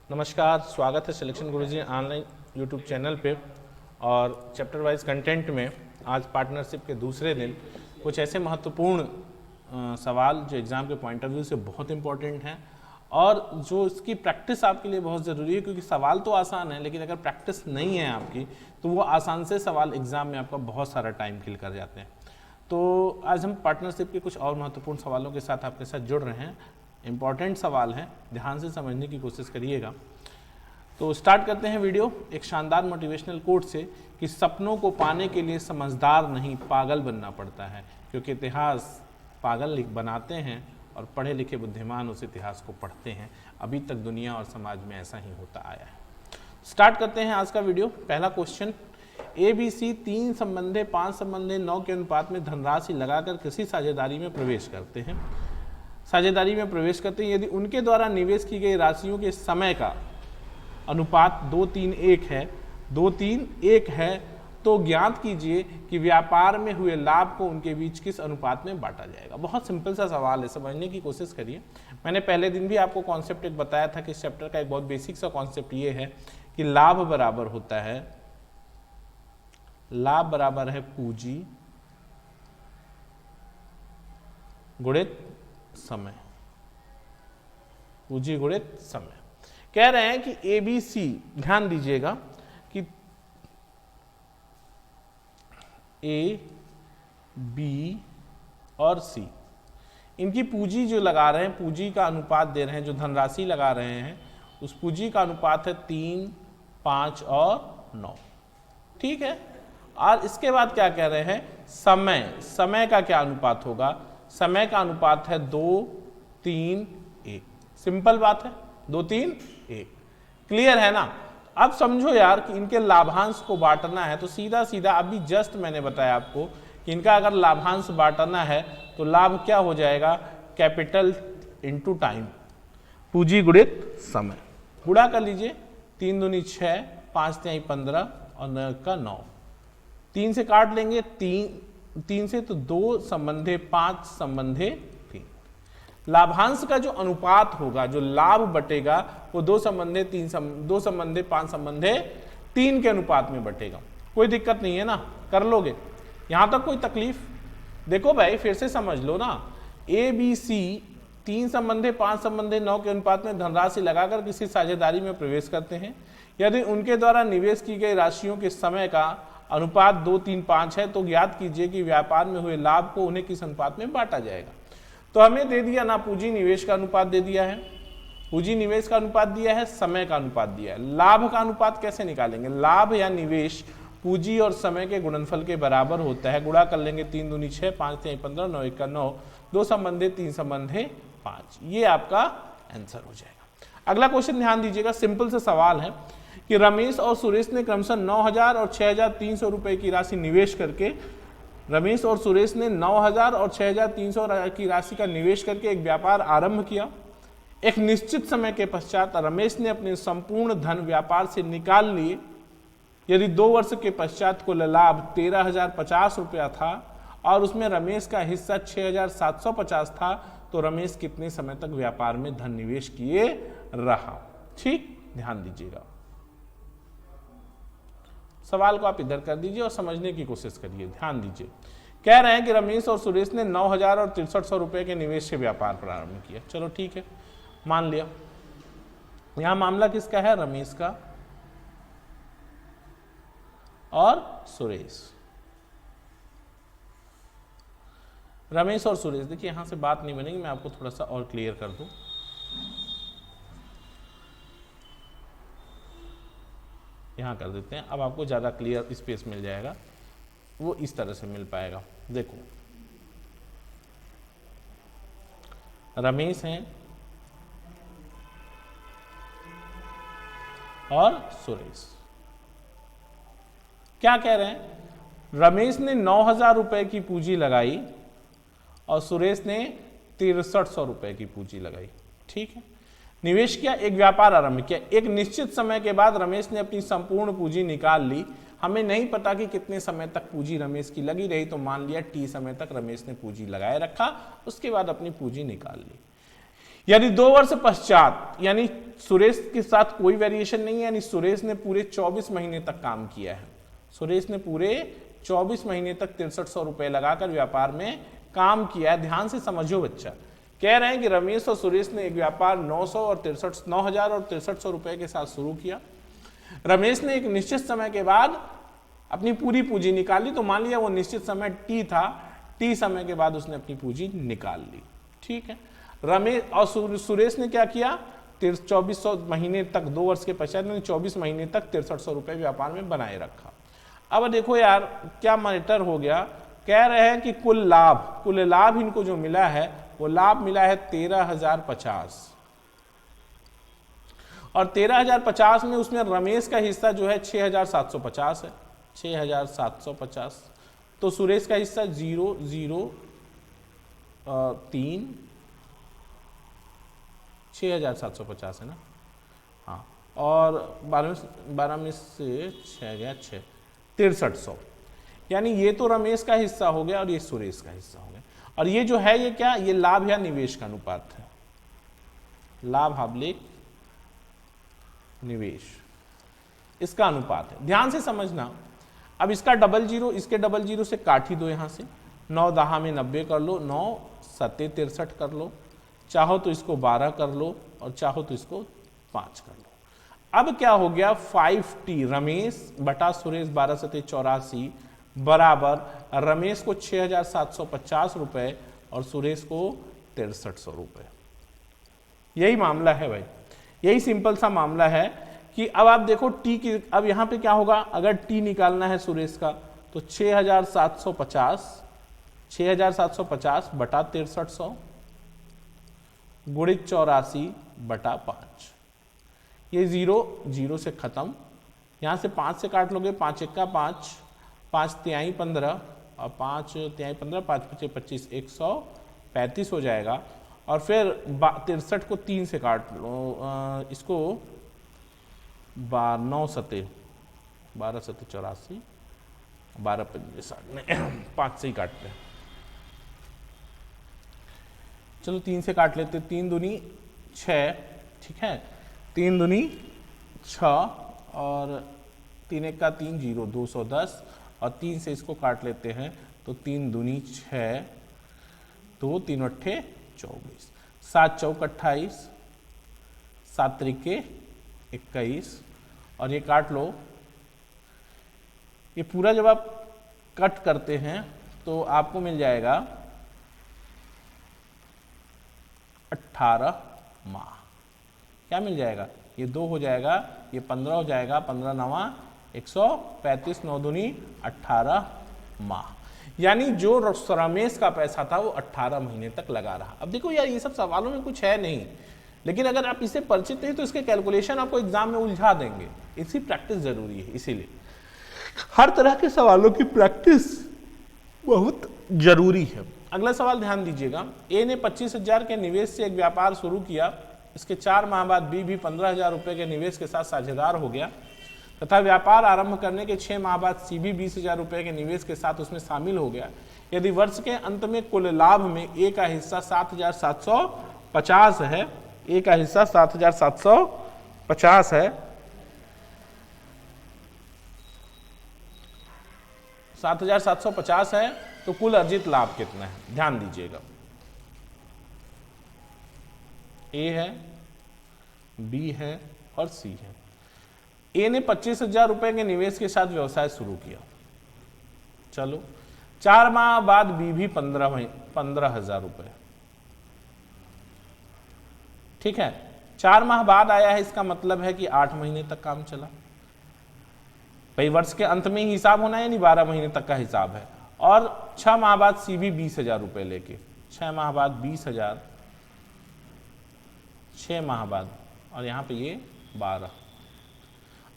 नमस्कार, स्वागत है सिलेक्शन गुरुजी ऑनलाइन यूट्यूब चैनल पे। और चैप्टर वाइज कंटेंट में आज पार्टनरशिप के दूसरे दिन कुछ ऐसे महत्वपूर्ण सवाल जो एग्ज़ाम के पॉइंट ऑफ व्यू से बहुत इंपॉर्टेंट हैं और जो इसकी प्रैक्टिस आपके लिए बहुत ज़रूरी है, क्योंकि सवाल तो आसान है लेकिन अगर प्रैक्टिस नहीं है आपकी तो वो आसान से सवाल एग्ज़ाम में आपका बहुत सारा टाइम किल कर जाते हैं। तो आज हम पार्टनरशिप के कुछ और महत्वपूर्ण सवालों के साथ आपके साथ जुड़ रहे हैं। इम्पॉर्टेंट सवाल है, ध्यान से समझने की कोशिश करिएगा। तो स्टार्ट करते हैं वीडियो एक शानदार मोटिवेशनल कोट से कि सपनों को पाने के लिए समझदार नहीं पागल बनना पड़ता है, क्योंकि इतिहास पागल बनाते हैं और पढ़े लिखे बुद्धिमान उस इतिहास को पढ़ते हैं। अभी तक दुनिया और समाज में ऐसा ही होता आया है। स्टार्ट करते हैं आज का वीडियो। पहला क्वेश्चन, ABC 3 संबंधे 5 संबंधे 9 के अनुपात में धनराशि लगाकर किसी साझेदारी में प्रवेश करते हैं। साझेदारी में प्रवेश करते हैं, यदि उनके द्वारा निवेश की गई राशियों के समय का अनुपात 2-3-1 है, 2-3-1 है, तो ज्ञात कीजिए कि व्यापार में हुए लाभ को उनके बीच किस अनुपात में बांटा जाएगा। बहुत सिंपल सा सवाल है, समझने की कोशिश करिए। मैंने पहले दिन भी आपको कॉन्सेप्ट एक बताया था कि इस चैप्टर का एक बहुत बेसिक सा कॉन्सेप्ट ये है कि लाभ बराबर होता है, लाभ बराबर है पूंजी गुणित समय, पूंजी गुणित समय। कह रहे हैं कि ABC, ध्यान दीजिएगा कि A, B और C इनकी पूंजी जो लगा रहे हैं, पूंजी का अनुपात दे रहे हैं, जो धनराशि लगा रहे हैं उस पूंजी का अनुपात है 3, 5 और 9। ठीक है। और इसके बाद क्या कह रहे हैं, समय का क्या अनुपात होगा? समय का अनुपात है 2-3-1। सिंपल बात है, 2-3-1। क्लियर है ना? अब समझो यार कि इनके लाभांश को बांटना है, तो सीधा सीधा अभी जस्ट मैंने बताया आपको कि इनका अगर लाभांश बांटना है तो लाभ क्या हो जाएगा? कैपिटल इंटू टाइम, पूंजी गुणित समय। गुणा कर लीजिए, 3 दूनी 6, 5 तिहाई 15 और 9 का 9। 3 से काट लेंगे, 3 से तो 2 संबंधे 5 संबंधे 3। लाभांश का जो अनुपात होगा, जो लाभ बटेगा, वो 2 संबंधे 5 संबंधे 3 के अनुपात में बटेगा। कोई दिक्कत नहीं है ना, कर लोगे यहां तक? कोई तकलीफ? देखो भाई फिर से समझ लो ना, ABC 3 संबंधे 5 संबंधे 9 के अनुपात में धनराशि लगाकर किसी साझेदारी में प्रवेश करते हैं। यदि उनके द्वारा निवेश की गई राशियों के समय का अनुपात 2-3-5 है, तो ज्ञात कीजिए कि व्यापार में हुए लाभ को उन्हें किस अनुपात में बांटा जाएगा। तो हमें दे दिया ना, पूंजी निवेश का अनुपात दे दिया है, पूंजी निवेश का अनुपात दिया है, समय का अनुपात दिया है। लाभ का अनुपात कैसे निकालेंगे? लाभ या निवेश पूंजी और समय के गुणनफल के बराबर होता है। गुणा कर लेंगे, 3 दूनी 6, 5 तिहाई 15, 9 1 का 9, 2 संबंधे 3 संबंधे 5। ये आपका आंसर हो जाएगा। अगला क्वेश्चन ध्यान दीजिएगा, सिंपल सा सवाल है कि रमेश और सुरेश ने क्रमशः 9,000 और 6,300 रुपए की राशि निवेश करके, रमेश और सुरेश ने 9,000 और 6,300 की राशि का निवेश करके एक व्यापार आरंभ किया। एक निश्चित समय के पश्चात रमेश ने अपने संपूर्ण धन व्यापार से निकाल लिए। यदि 2 वर्ष के पश्चात कुल लाभ 13,050 रुपया था और उसमें रमेश का हिस्सा 6,750 था, तो रमेश कितने समय तक व्यापार में धन निवेश किए रहा? ठीक, ध्यान दीजिएगा। सवाल को आप इधर कर दीजिए और समझने की कोशिश करिए। ध्यान दीजिए, कह रहे हैं कि रमेश और सुरेश ने 9,000 और 6300 रुपए के निवेश से व्यापार प्रारंभ किया। चलो ठीक है, मान लिया। यहां मामला किसका है? रमेश का और सुरेश। रमेश और सुरेश, देखिए यहां से बात नहीं बनेगी, मैं आपको थोड़ा सा और क्लियर कर दूं। यहां कर देते हैं, अब आपको ज्यादा क्लियर स्पेस मिल जाएगा, वो इस तरह से मिल पाएगा। देखो, रमेश हैं और सुरेश क्या कह रहे हैं? रमेश ने 9,000 रुपए की पूंजी लगाई और सुरेश ने 6300 रुपए की पूंजी लगाई। ठीक है, निवेश किया, एक व्यापार आरंभ किया। एक निश्चित समय के बाद रमेश ने अपनी संपूर्ण पूंजी निकाल ली। हमें नहीं पता कि कितने समय तक पूंजी रमेश की लगी रही, तो मान लिया T समय तक रमेश ने पूंजी लगाए रखा, उसके बाद अपनी पूंजी निकाल ली। यानी 2 वर्ष पश्चात, यानी सुरेश के साथ कोई वेरिएशन नहीं है, यानी सुरेश ने पूरे 24 महीने तक काम किया है। सुरेश ने पूरे 24 महीने तक 6300 रुपए लगाकर व्यापार में काम किया है। ध्यान से समझो बच्चा, कह रहे हैं कि रमेश और सुरेश ने एक व्यापार 9000 और 6300 रुपए के साथ शुरू किया। रमेश ने एक निश्चित समय के बाद अपनी पूरी पूंजी निकाली, तो मान लिया वो निश्चित समय टी था, टी समय के बाद उसने अपनी पूंजी निकाल ली। ठीक है, रमेश और सुरेश ने क्या किया, 2400 महीने तक, 2 वर्ष के पश्चात 24 महीने तक 6300 रुपए व्यापार में बनाए रखा। अब देखो यार क्या मैटर हो गया, कह रहे हैं कि कुल लाभ इनको जो मिला है वो लाभ मिला है 13,050, और 13,050 में उसमें रमेश का हिस्सा जो है 6,750 है, 6,750। तो सुरेश का हिस्सा 0,0,3 6,750 है ना, हाँ, और 12 में से 6 गया 6, 6300। यानी ये तो रमेश का हिस्सा हो गया और ये सुरेश का हिस्सा हो गया। और ये जो है ये क्या, ये लाभ या निवेश का अनुपात है, लाभ हाबलिक निवेश, इसका अनुपात है। ध्यान से समझना। अब इसका 00, इसके 00 से काट ही दो यहां से, 9 10 में 90 कर लो, 9 7 63 कर लो, चाहो तो इसको 12 कर लो और चाहो तो इसको 5 कर लो। अब क्या हो गया, 5T रमेश बटा सुरेश 12 7 84 बराबर रमेश को 6,750 रुपए और सुरेश को 6300 रुपए। यही मामला है भाई, यही सिंपल सा मामला है कि अब आप देखो टी की, अब यहां पे क्या होगा, अगर टी निकालना है सुरेश का तो 6,750 बटा 6300 गुणित 84 बटा 5। ये 0 से खत्म, यहां से 5 से काट लोगे, 5 एक्का 5, 5 तिहाई 15 और 5 तिहाई 15, 5 पचे 25, 135 हो जाएगा। और फिर 63 को 3 से काट लो, इसको 9 सते 12 सते 84, 12 पंजे 60, 5 से ही काटते हैं, चलो 3 से काट लेते, 3 दूनी 6, ठीक है, 3 दूनी 6 और 3 एक का 3 0 210 और 3 से इसको काट लेते हैं तो 3 दूनी 6, 2 3 अट्ठे 24, 7 चौक 28, 7 त्रिके 21 और ये काट लो। ये पूरा जब आप कट करते हैं तो आपको मिल जाएगा 18 माह। क्या मिल जाएगा, ये 2 हो जाएगा, ये 15 हो जाएगा, 15 9 135, 9 दूनी 18 माह। यानी जो रमेश का पैसा था वो 18 महीने तक लगा रहा। अब देखो यार ये सब सवालों में कुछ है नहीं, लेकिन अगर आप इसे परिचित नहीं तो इसके कैलकुलेशन आपको एग्जाम में उलझा देंगे, इसी प्रैक्टिस जरूरी है। इसीलिए हर तरह के सवालों की प्रैक्टिस बहुत जरूरी है। अगला सवाल ध्यान दीजिएगा, ए ने 25,000 के निवेश से एक व्यापार शुरू किया, इसके 4 माह बाद बी भी 15,000 रुपए के निवेश के साथ साझेदार हो गया तथा व्यापार आरंभ करने के 6 माह बाद सी भी 20,000 रुपए के निवेश के साथ उसमें शामिल हो गया। यदि वर्ष के अंत में कुल लाभ में ए का हिस्सा 7,750 है, ए का हिस्सा 7,750 है, 7,750 है, तो कुल अर्जित लाभ कितना है, ध्यान दीजिएगा। ए है, बी है और सी है। ए ने 25,000 रुपए के निवेश के साथ व्यवसाय शुरू किया, चलो 4 माह बाद बी भी 15,000 रुपए, ठीक है, 4 माह बाद आया है, इसका मतलब है कि 8 महीने तक काम चला। भाई वर्ष के अंत में ही हिसाब होना है, यानी 12 महीने तक का हिसाब है। और 6 माह बाद सी भी 20,000 रुपए लेके, 6 माह बाद 20,000, 6 माह बाद, और यहां पे ये 12।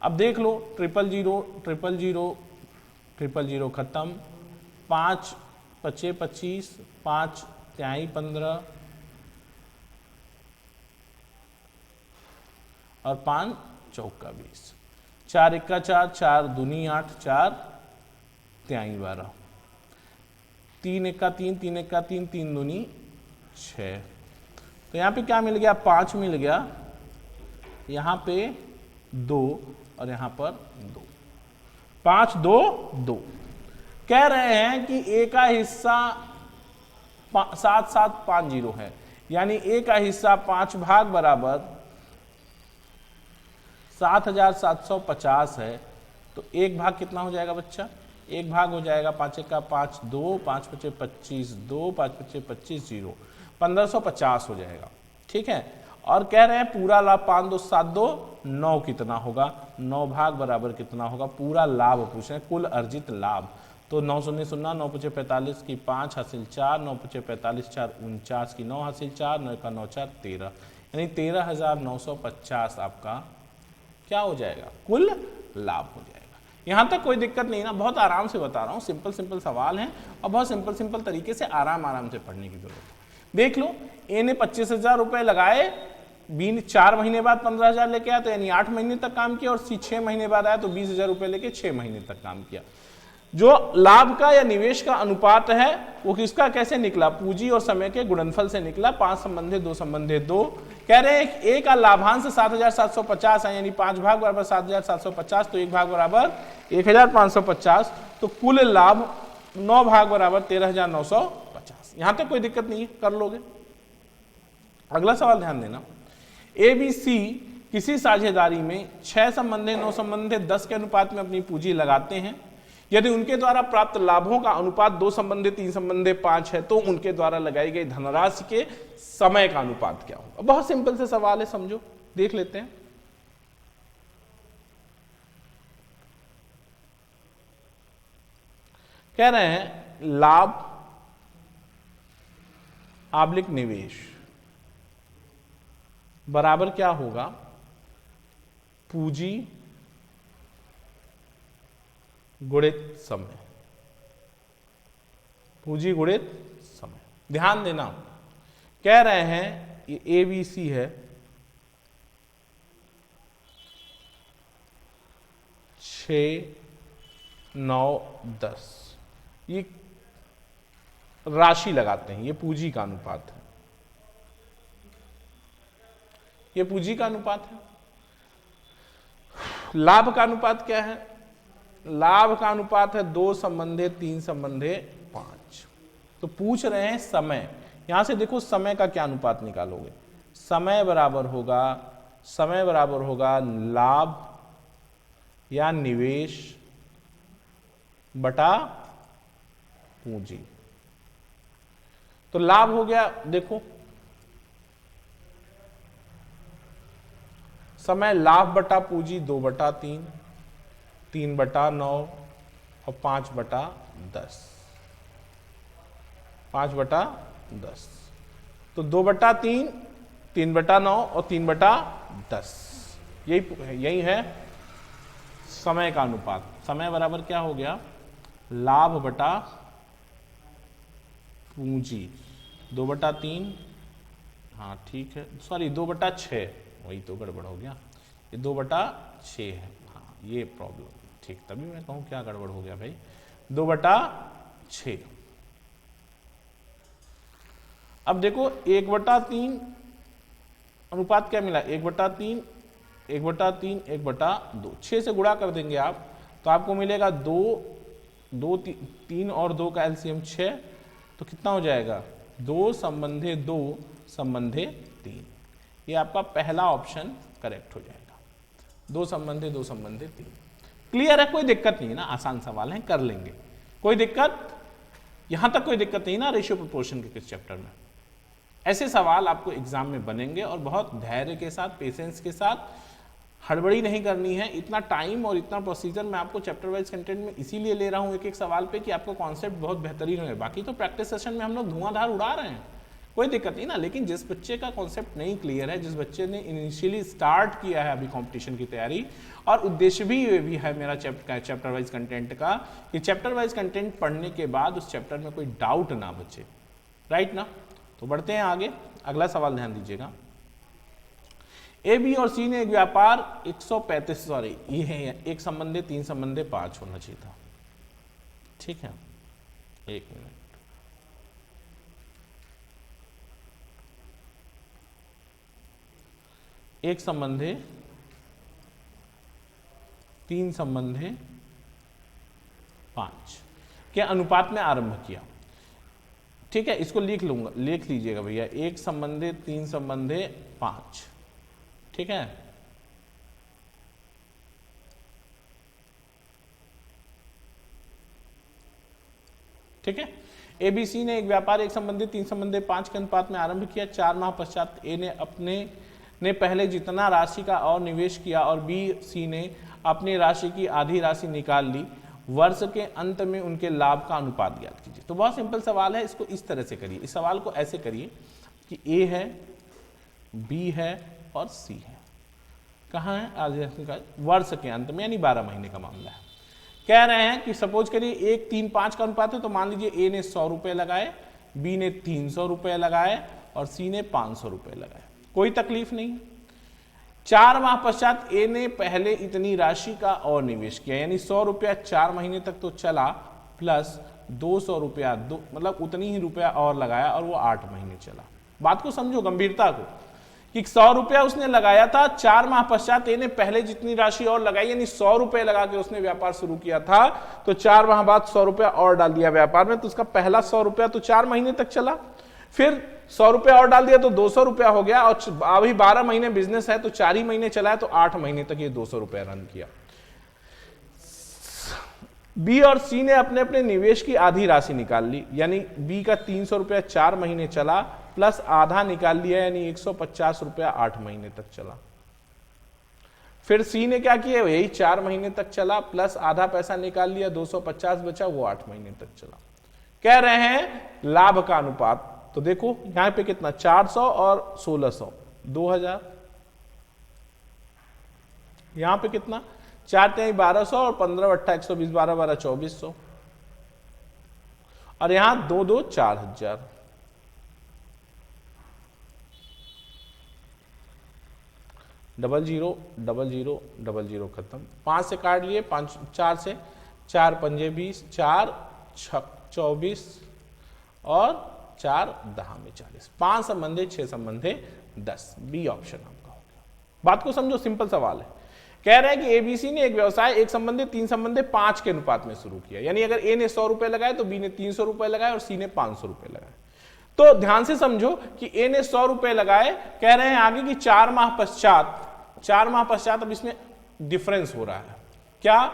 अब देख लो 000 खत्म, 5 पचे 25, 5 तिहाई 15 और 5 चौका 20, 4 एक्का 4, 4 दूनी 8, 4 तिहाई 12, 3 एक्का 3, 3 एक्का 3, 3 दूनी 6। तो तो यहाँ पे क्या मिल गया, 5 मिल गया, यहाँ पे 2 और यहाँ पर 2, 5 2 2। कह रहे हैं कि a का हिस्सा 7750 है, यानी a का हिस्सा 5 भाग बराबर 7750 है। तो एक भाग कितना हो जाएगा बच्चा, एक भाग हो जाएगा 5 का 5 2, 5 5 25 2, 5 5 25 0, 1550 हो जाएगा। ठीक है, और कह रहे हैं पूरा लाभ 5 2 7 2 9 कितना होगा, 9 भाग बराबर कितना होगा, पूरा लाभ पूछ रहे हैं, कुल अर्जित लाभ। तो 9 0 0, 9 5 45 की 5 हासिल 4, 9 5 45 4 49 की 9 हासिल 4, 9 का 9 4 13, यानी 13,950 आपका क्या हो जाएगा, कुल लाभ हो जाएगा। यहाँ तक कोई दिक्कत नहीं ना, बहुत आराम से बता रहा हूँ, सिंपल सवाल है और बहुत सिंपल तरीके से आराम से पढ़ने की जरूरत है। देख लो, ए ने 25,000 रुपए लगाए, बी ने 4 महीने बाद 15,000 लेके आया, तो यानी 8 महीने तक काम किया, और सी 6 महीने बाद आया तो 20,000 रुपए लेके 6 महीने तक काम किया। जो लाभ का या निवेश का अनुपात है वो किसका कैसे निकला, पूंजी और समय के गुणनफल से निकला, 5 संबंधे 2 संबंधे 2। कह रहे हैं ए का लाभांश 7,750 है, यानी 5 भाग बराबर 7,750, तो 1 भाग बराबर 1,550, तो कुल लाभ 9 भाग बराबर 13,950। यहां तक कोई दिक्कत नहीं है, कर लोगे। अगला सवाल ध्यान देना, ए बी सी किसी साझेदारी में 6 संबंधे 9 संबंधे 10 के अनुपात में अपनी पूंजी लगाते हैं। यदि उनके द्वारा प्राप्त लाभों का अनुपात 2 संबंधे 3 संबंधे 5 है, तो उनके द्वारा लगाई गई धनराशि के समय का अनुपात क्या होगा। बहुत सिंपल से सवाल है, समझो, देख लेते हैं। कह रहे हैं लाभ आब्लिक निवेश बराबर क्या होगा, पूंजी गुणित समय, पूंजी गुणित समय। ध्यान देना, कह रहे हैं ये ए बी सी है, 6 9 10, ये राशि लगाते हैं, ये पूंजी का अनुपात है, ये पूंजी का अनुपात है। लाभ का अनुपात क्या है, लाभ का अनुपात है 2 संबंधे 3 संबंधे 5। तो पूछ रहे हैं समय, यहां से देखो समय का क्या अनुपात निकालोगे, समय बराबर होगा लाभ या निवेश बटा पूंजी। तो लाभ हो गया, देखो समय लाभ बटा पूंजी 2/3, 3/9 और 5/10, 5/10। तो 2/3, 3/9 और 3/10, यही है समय का अनुपात। समय बराबर क्या हो गया, लाभ बटा पूंजी 2/3, हाँ ठीक है, सॉरी 2/6, वही तो गड़बड़ हो गया, ये 2/6 है, हाँ ये प्रॉब्लम, ठीक, तभी मैं कहूँ क्या गड़बड़ हो गया भाई, 2/6। अब देखो 1/3 अनुपात क्या मिला, 1/3, 1/3, 1/2, 6 से गुणा कर देंगे आप, तो आपको मिलेगा 2 3 और 2 का एलसीएम 6, तो कितना हो जाएगा, 2 संबंधे 2 संबंधे 3। ये आपका पहला ऑप्शन करेक्ट हो जाएगा, 2 संबंधे 2 संबंधे 3। क्लियर है, कोई दिक्कत नहीं है ना, आसान सवाल है, कर लेंगे, कोई दिक्कत, यहां तक कोई दिक्कत नहीं ना। रेशियो प्रोपोर्शन के किस चैप्टर में ऐसे सवाल आपको एग्जाम में बनेंगे, और बहुत धैर्य के साथ, पेशेंस के साथ, हड़बड़ी नहीं करनी है। इतना टाइम और इतना प्रोसीजर मैं आपको चैप्टर वाइज कंटेंट में इसीलिए ले रहा हूँ एक सवाल पे, कि आपको कॉन्सेप्ट बहुत बेहतरीन हो। बाकी तो प्रैक्टिस सेशन में हम लोग धुआंधार उड़ा रहे हैं, कोई दिक्कत नहीं ना। लेकिन जिस बच्चे का कॉन्सेप्ट नहीं क्लियर है, जिस बच्चे ने इनिशियली स्टार्ट किया है अभी कंपटीशन की तैयारी, और उद्देश्य भी ये भी है मेरा चैप्टर वाइज कंटेंट का, कि चैप्टर वाइज कंटेंट पढ़ने के बाद उस चैप्टर में कोई डाउट ना बचे, राइट ना। तो बढ़ते हैं आगे, अगला सवाल ध्यान दीजिएगा। ए बी और सी ने एक व्यापार 135, सॉरी ये है 1 संबंधे 3 संबंधे 5 होना चाहिए था, ठीक है, 1 मिनट। 1 संबंधे 3 संबंधे 5 के अनुपात में आरंभ किया। ठीक है, इसको लिख लीजिएगा भैया, 1 संबंधे 3 संबंधे 5। ठीक है, ठीक है। एबीसी ने एक व्यापार 1 संबंधी 3 संबंधी 5 के अनुपात में आरंभ किया। 4 माह पश्चात ए ने पहले जितना राशि का और निवेश किया और बी सी ने अपनी राशि की आधी राशि निकाल ली। वर्ष के अंत में उनके लाभ का अनुपात ज्ञात कीजिए। तो बहुत सिंपल सवाल है, इसको इस तरह से करिए। इस सवाल को ऐसे करिए कि ए है, बी है और सी है। कहाँ है? आधी राशि का वर्ष के अंत में, यानी 12 महीने का मामला है। कह रहे हैं कि सपोज करिए 1, 3, 5 का अनुपात है, तो मान लीजिए ए ने 100 रुपए लगाए, बी ने 300 रुपए लगाए और सी ने 500 रुपए लगाए। कोई तकलीफ नहीं। 4 माह पश्चात ए ने पहले इतनी राशि का और निवेश किया, यानी 100 रुपया 4 महीने तक तो चला, प्लस 200 रुपया मतलब उतनी ही रुपया और लगाया और वो 8 महीने चला। बात को समझो, गंभीरता को, कि 100 रुपया उसने लगाया था, 4 माह पश्चात ए ने पहले जितनी राशि और लगाई, यानी 100 रुपए लगा के उसने व्यापार शुरू किया था, तो 4 माह बाद 100 रुपया और डाल दिया व्यापार में, तो उसका पहला 100 रुपया तो 4 महीने तक चला। फिर 100 रुपया और डाल दिया तो 200 रुपया हो गया, और अभी 12 महीने बिजनेस है तो 4 ही महीने चला है, तो 8 महीने तक ये 200 रुपया रन किया। बी और सी ने अपने अपने निवेश की आधी राशि निकाल ली, यानी बी का 300 रुपया 4 महीने चला, प्लस आधा निकाल लिया, यानी 150 रुपया 8 महीने तक चला। फिर सी ने क्या किया, यही 4 महीने तक चला, प्लस आधा पैसा निकाल लिया, 250 बचा, वो 8 महीने तक चला। कह रहे हैं लाभ का अनुपात, तो देखो यहां पे कितना, 400 और 1600, 2000। यहां पे कितना, 4 × 1200 और 15 × 8 120, 12 12 2400, और यहां 2 2 4000। Double zero double zero double zero खत्म। 5 से काट लिए, 4 से, 4 पंजे 20, 4 24 और 4 10 में 40। 5 संबंधे 6 संबंधे 10। बी ऑप्शन आपका हो गया। बात को समझो, सिंपल सवाल है। कह रहे हैं कि एबीसी ने एक व्यवसाय 1 संबंधे 3 संबंधे 5 के अनुपात में शुरू किया, यानी अगर ए ने 100 रुपए लगाए तो बी ने 300 रुपए लगाए और सी ने 500 रुपए लगाए। तो ध्यान से समझो कि ए ने 100 रुपए लगाए, कह रहे हैं आगे कि 4 माह पश्चात, अब इसमें डिफरेंस हो रहा है क्या,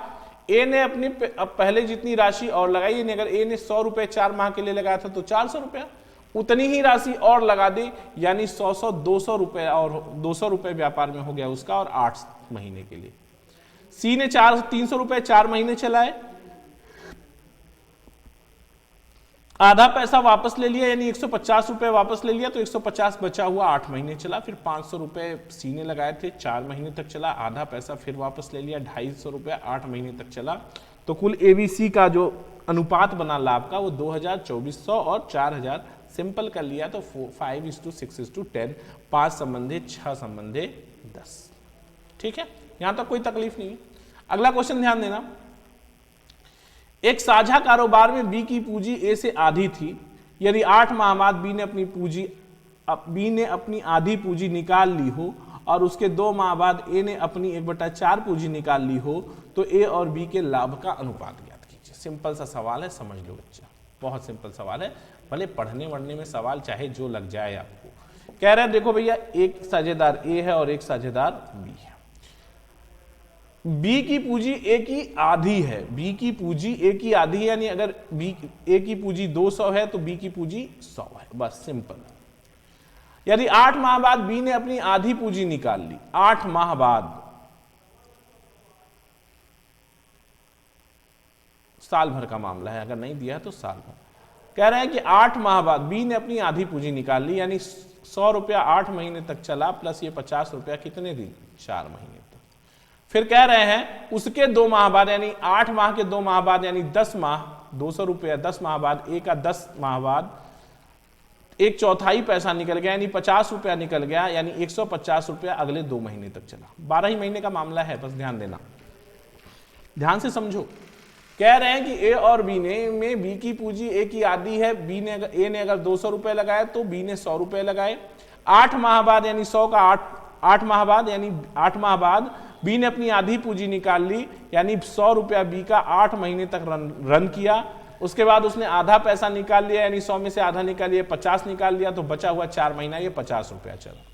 ए ने अपनी पहले जितनी राशि और लगाई, यानी अगर ए ने 100 रुपए 4 माह के लिए लगाया था तो 400 रुपया, उतनी ही राशि और लगा दी, यानी 100 200 रुपए, और 200 रुपए व्यापार में हो गया उसका, और 8 महीने के लिए। सी ने 300 रुपए 4 महीने चलाए, आधा पैसा वापस ले लिया, यानी 150 रुपए वापस ले लिया, तो 150 बचा हुआ 8 महीने चला। फिर 500 रुपए सी ने लगाए थे, 4 महीने तक चला, आधा पैसा फिर वापस ले लिया, 250 रुपए 8 महीने तक चला। तो कुल एबीसी का जो अनुपात बना लाभ का, वो 2000, 2400 और 4000। सिंपल कर लिया तो 5:6:10, 5 संबंधे 6 संबंधे 10। ठीक है, यहां तक कोई तकलीफ नहीं है। अगला क्वेश्चन ध्यान देना। एक साझा कारोबार में बी की पूंजी ए से आधी थी, यदि 8 माह बाद बी ने अपनी आधी पूंजी निकाल ली हो और उसके 2 माह बाद ए ने अपनी 1/4 पूंजी निकाल ली हो, तो ए और बी के लाभ का अनुपात ज्ञात कीजिए। सिंपल सा सवाल है, समझ लो बच्चा, बहुत सिंपल सवाल है। भले पढ़ने वढ़ने में सवाल चाहे जो लग जाए आपको। कह रहे हैं देखो भैया, एक साझेदार ए है और एक साझेदार बी है। बी की पूंजी ए की आधी है, बी की पूंजी ए की आधी है, यानी अगर ए की पूंजी 200 है तो बी की पूंजी 100 है, बस सिंपल। यदि 8 माह बाद बी ने अपनी आधी पूंजी निकाल ली, 8 माह बाद, साल भर का मामला है, अगर नहीं दिया है तो साल भर। कह रहे हैं कि 8 माह बाद बी ने अपनी आधी पूंजी निकाल ली, यानी 100 रुपया 8 महीने तक चला, प्लस ये 50 रुपया कितने दिन, 4 महीने तक। फिर कह रहे हैं उसके 2 माह बाद, यानी 8 माह के 2 माह बाद, यानी 10 माह, 200 रुपया 10 माह बाद, ए का 10 माह बाद 1/4 पैसा निकल गया, यानी 50 रुपया निकल गया, यानी 150 रुपया अगले 2 महीने तक चला। 12 ही महीने का मामला है, बस ध्यान देना, ध्यान से समझो। कह रहे हैं कि ए और बी में बी की पूंजी ए की आधी है, ए ने अगर 200 रुपए लगाए तो बी ने 100 रुपए लगाए। 8 माह बाद, यानी 100 का 8 माह बाद, यानी 8 माह बाद बी ने अपनी आधी पूंजी निकाल ली, यानी 100 रुपया बी का 8 महीने तक रन किया। उसके बाद उसने आधा पैसा निकाल लिया, यानी 100 में से आधा निकाल लिया, 50 निकाल लिया, तो बचा हुआ 4 महीना ये 50 रुपया चला।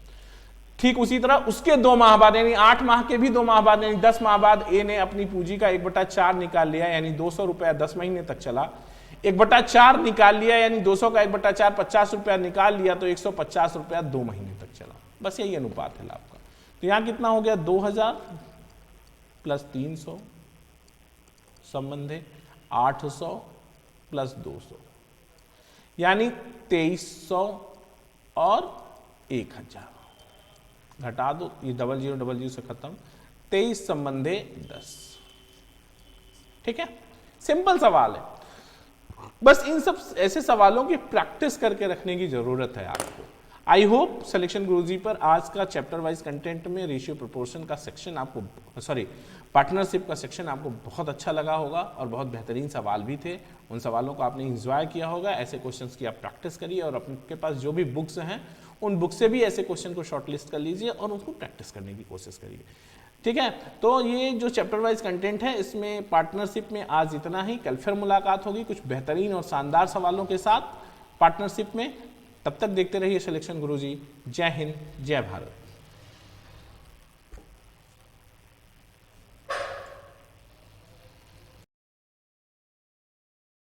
ठीक उसी तरह उसके 2 माह बाद, यानी 8 माह के भी 2 माह बाद, यानी 10 माह बाद ए ने अपनी पूंजी का 1/4 निकाल लिया, यानी 200 रुपया 10 महीने तक चला। 1/4 निकाल लिया, यानी 200 का 1/4 50 रुपया निकाल लिया, तो 150 रुपया 2 महीने तक चला। बस यही अनुपात है लाभ का। तो यहां कितना हो गया, 2000 प्लस 300 संबंधे 800 प्लस 200, यानी 2300 और 1000 घटा दो, ये 0000 से खत्म, 23 संबंधे 10। ठीक है, सिंपल सवाल है। बस इन सब ऐसे सवालों की प्रैक्टिस करके रखने की जरूरत है आपको। आई होप सिलेक्शन गुरुजी पर आज का चैप्टर वाइज कंटेंट में रेशियो प्रोपोर्शन का सेक्शन आपको, पार्टनरशिप का सेक्शन आपको बहुत अच्छा लगा होगा और बहुत बेहतरीन सवाल भी थे। उन सवालों को आपने इंजॉय किया होगा। ऐसे क्वेश्चंस की आप प्रैक्टिस करिए और आपके पास जो भी बुक्स हैं उन बुक से भी ऐसे क्वेश्चन को शॉर्टलिस्ट कर लीजिए और उसको प्रैक्टिस करने की कोशिश करिए। ठीक है, तो ये जो चैप्टर वाइज कंटेंट है इसमें पार्टनरशिप में आज इतना ही। कल फिर मुलाकात होगी कुछ बेहतरीन और शानदार सवालों के साथ पार्टनरशिप में। तब तक देखते रहिए सिलेक्शन गुरुजी। जय हिंद, जय भारत।